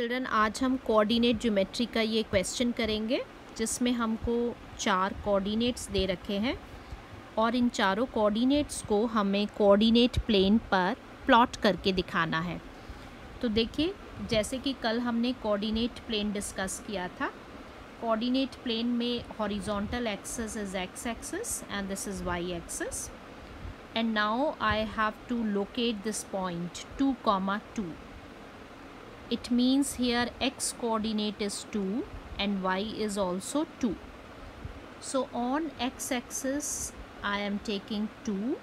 Children, आज हम coordinate geometry का ये क्वेश्चन करेंगे जिसमें हमको 4 कोऑर्डिनेट्स दे रखे हैं और इन चारों कोऑर्डिनेट्स को हमें कोऑर्डिनेट प्लेन पर प्लॉट करके दिखाना है। तो देखिए, जैसे कि कल हमने कोऑर्डिनेट प्लेन डिस्कस किया था। कोऑर्डिनेट प्लेन में horizontal axis is X axis and this is Y axis, and now I have to locate this point 2, 2. It means here x coordinate is 2 and y is also 2. So on x axis I am taking 2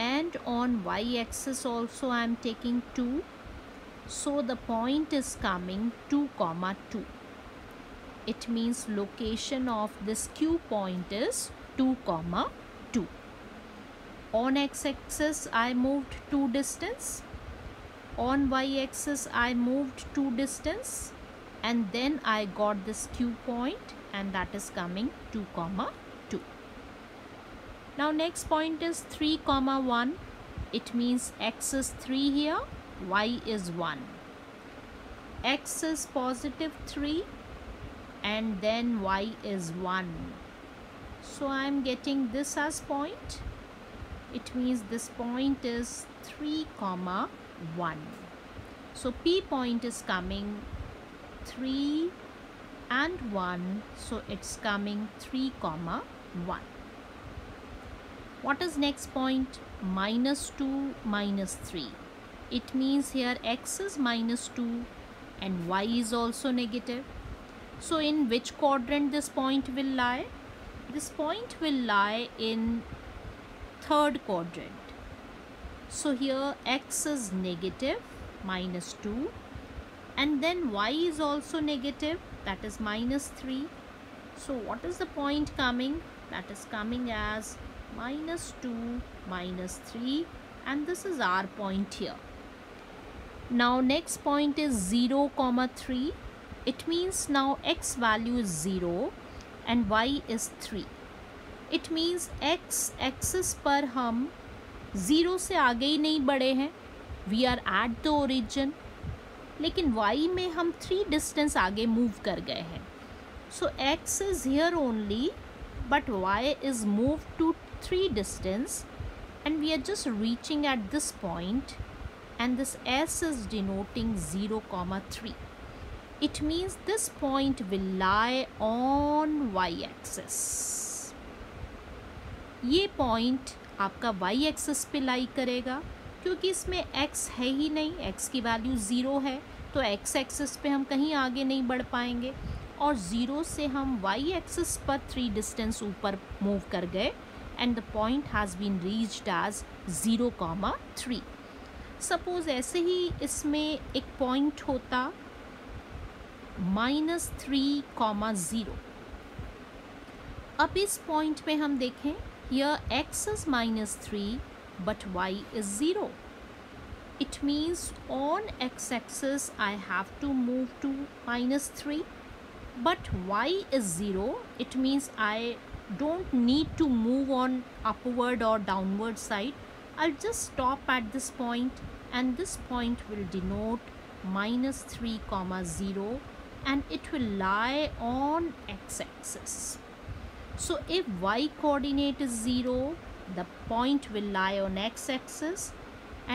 and on y axis also I am taking 2. So the point is coming 2, 2. It means location of this Q point is 2, 2. On x axis I moved 2 distance. On y-axis I moved 2 distance, and then I got this Q point, and that is coming 2, 2. Now next point is 3, 1. It means x is 3 here, y is 1. X is positive 3 and then y is 1. So I am getting this as point. It means this point is 3, 1. So P point is coming 3 and 1, so it's coming 3, 1. What is next point? -2, -3. It means here x is -2 and y is also negative. So in which quadrant this point will lie? This point will lie in third quadrant. So here x is negative, -2, and then y is also negative, that is -3. So what is the point coming? That is coming as -2, -3, and this is our point here. Now next point is 0, 3. It means now x value is 0 and y is 3. It means x axis पर हम 0 से आगे ही नहीं बढ़े हैं, we are at the origin, लेकिन y में हम 3 डिस्टेंस आगे मूव कर गए हैं. So x is here only but y is move to 3 distance and we are just reaching at this point, and this s is denoting 0, 3. It means this point will lie on y axis. ये point आपका y axis पे lie करेगा, क्योंकि इसमें x है ही नहीं, x की value 0 है, तो x एक्सिस पे हम कहीं आगे नहीं बढ़ पाएंगे, और 0 से हम y एक्सिस पर 3 डिस्टेंस ऊपर मूव कर गए, and the point has been reached as 0, 3. Suppose ऐसे ही इसमें एक पॉइंट होता -3, 0. अब इस पॉइंट पे हम देखें, here x is -3 but y is 0. It means on x-axis I have to move to -3, but y is 0. It means I don't need to move on upward or downward side. I'll just stop at this point, and this point will denote -3, 0, and it will lie on x-axis. So if y coordinate is 0, the point will lie on x-axis,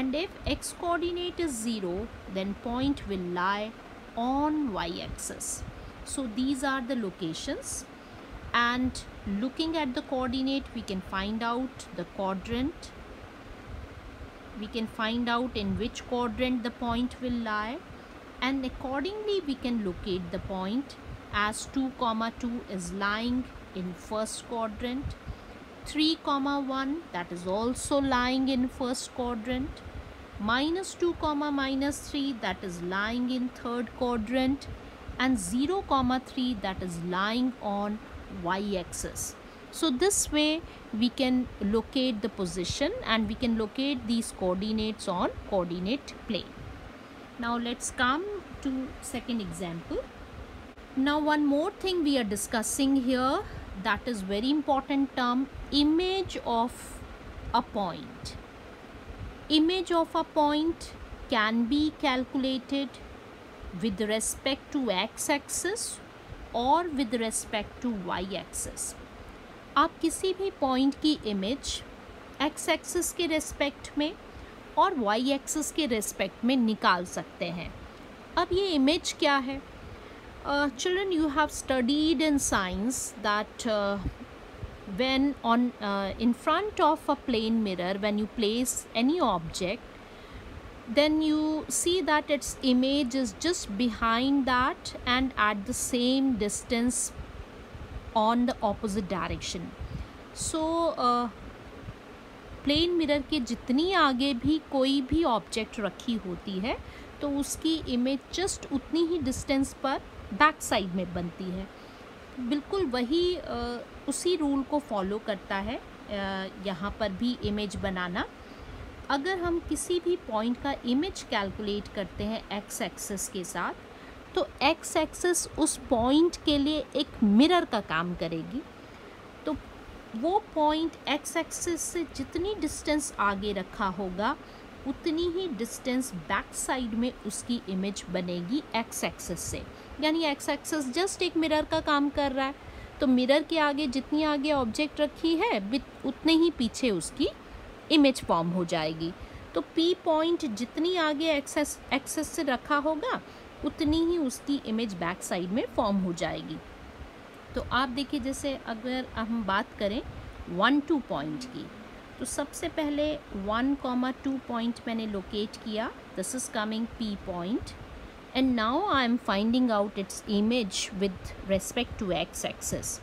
and if x coordinate is 0, then point will lie on y-axis. So these are the locations, and looking at the coordinate we can find out the quadrant. We can find out in which quadrant the point will lie, and accordingly we can locate the point as 2, 2 is lying in first quadrant, 3, 1 that is also lying in first quadrant, -2, -3 that is lying in third quadrant, and 0, 3 that is lying on y-axis. So this way we can locate the position, and we can locate these coordinates on coordinate plane. Now let's come to second example. Now one more thing we are discussing here, that is very important term, image of a point. Image of a point can be calculated with respect to x axis और with respect to y axis। आप किसी भी point की image x axis के respect में और y axis के respect में निकाल सकते हैं। अब ये इमेज क्या है? Children, you have studied in science that when in front of a plane mirror, when you place any object, then you see that its image is just behind that and at the same distance on the opposite direction. So plane mirror के जितनी आगे भी कोई भी object रखी होती है तो उसकी इमेज जस्ट उतनी ही डिस्टेंस पर बैक साइड में बनती है। बिल्कुल वही उसी रूल को फॉलो करता है यहाँ पर भी इमेज बनाना। अगर हम किसी भी पॉइंट का इमेज कैलकुलेट करते हैं एक्स एक्सिस के साथ, तो एक्स एक्सिस उस पॉइंट के लिए एक मिरर का काम करेगी। तो वो पॉइंट एक्स एक्सिस से जितनी डिस्टेंस आगे रखा होगा उतनी ही डिस्टेंस बैक साइड में उसकी इमेज बनेगी एक्स एक्सिस से। यानी एक्स एक्सिस जस्ट एक मिरर का काम कर रहा है, तो मिरर के आगे जितनी आगे ऑब्जेक्ट रखी है उतने ही पीछे उसकी इमेज फॉर्म हो जाएगी। तो पी पॉइंट जितनी आगे एक्सिस से रखा होगा उतनी ही उसकी इमेज बैक साइड में फॉर्म हो जाएगी। तो आप देखिए, जैसे अगर हम बात करें 1-2 पॉइंट की, तो सबसे पहले 1,2 पॉइंट मैंने लोकेट किया। This is coming P point and now I am finding out its image with respect to X axis.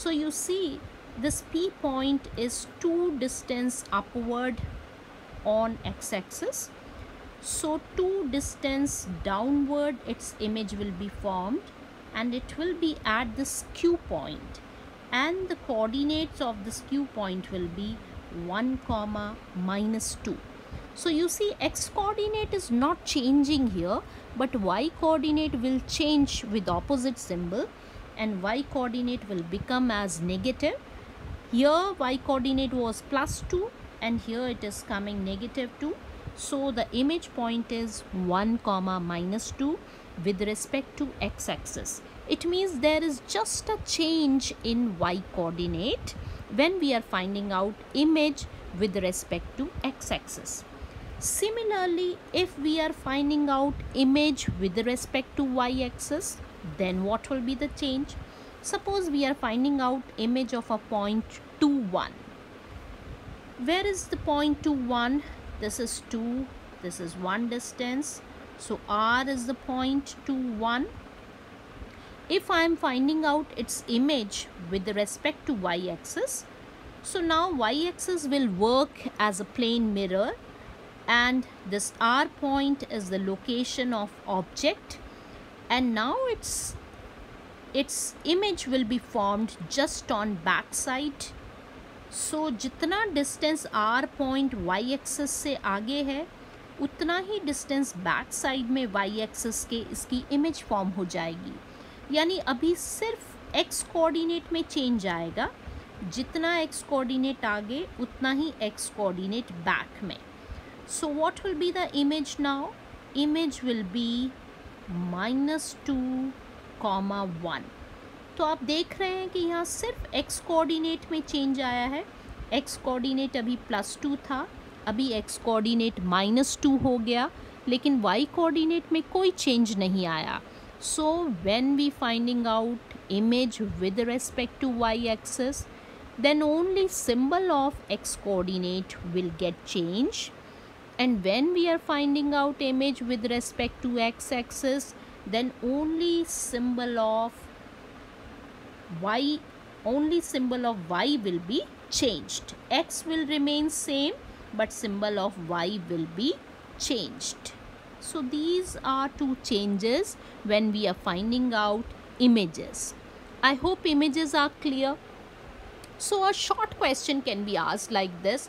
So you see this P point is 2 distance upward on x axis, so 2 distance downward its image will be formed and it will be at this Q point, and the coordinates of this Q point will be 1, -2. So you see x coordinate is not changing here, but y coordinate will change with opposite symbol and y coordinate will become as negative. Here y coordinate was +2 and here it is coming -2. So the image point is 1, -2 with respect to x axis. It means there is just a change in y coordinate when we are finding out image with respect to x axis. Similarly, if we are finding out image with respect to y axis, then what will be the change? Suppose we are finding out image of a point 2, 1. Where is the point 2, 1? This is 2, this is 1 distance, so R is the point 2, 1. If I am finding out its image with respect to y axis, so now y axis will work as a plane mirror and this R point is the location of object, and now its image will be formed just on back side. So जितना distance R point y axis से आगे है उतना ही distance back side में y axis के इसकी image form हो जाएगी। यानी अभी सिर्फ x कोऑर्डिनेट में चेंज आएगा, जितना x कोऑर्डिनेट आगे उतना ही x कोऑर्डिनेट बैक में। So what will be the image now? Image will be -2, 1। तो आप देख रहे हैं कि यहाँ सिर्फ x कोऑर्डिनेट में चेंज आया है। x कोऑर्डिनेट अभी +2 था, अभी x कोऑर्डिनेट -2 हो गया, लेकिन y कोऑर्डिनेट में कोई चेंज नहीं आया। So when we finding out image with respect to y axis, then only symbol of x coordinate will get changed, and when we are finding out image with respect to x axis, then only symbol of y will be changed. X will remain same, but symbol of y will be changed. So these are 2 changes when we are finding out images. I hope images are clear. So a short question can be asked like this: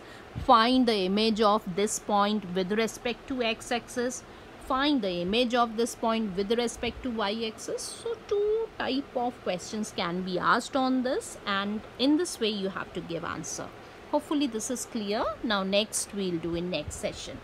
find the image of this point with respect to x axis, find the image of this point with respect to y axis. So 2 type of questions can be asked on this, and in this way you have to give answer. Hopefully this is clear. Now next we'll do in next session.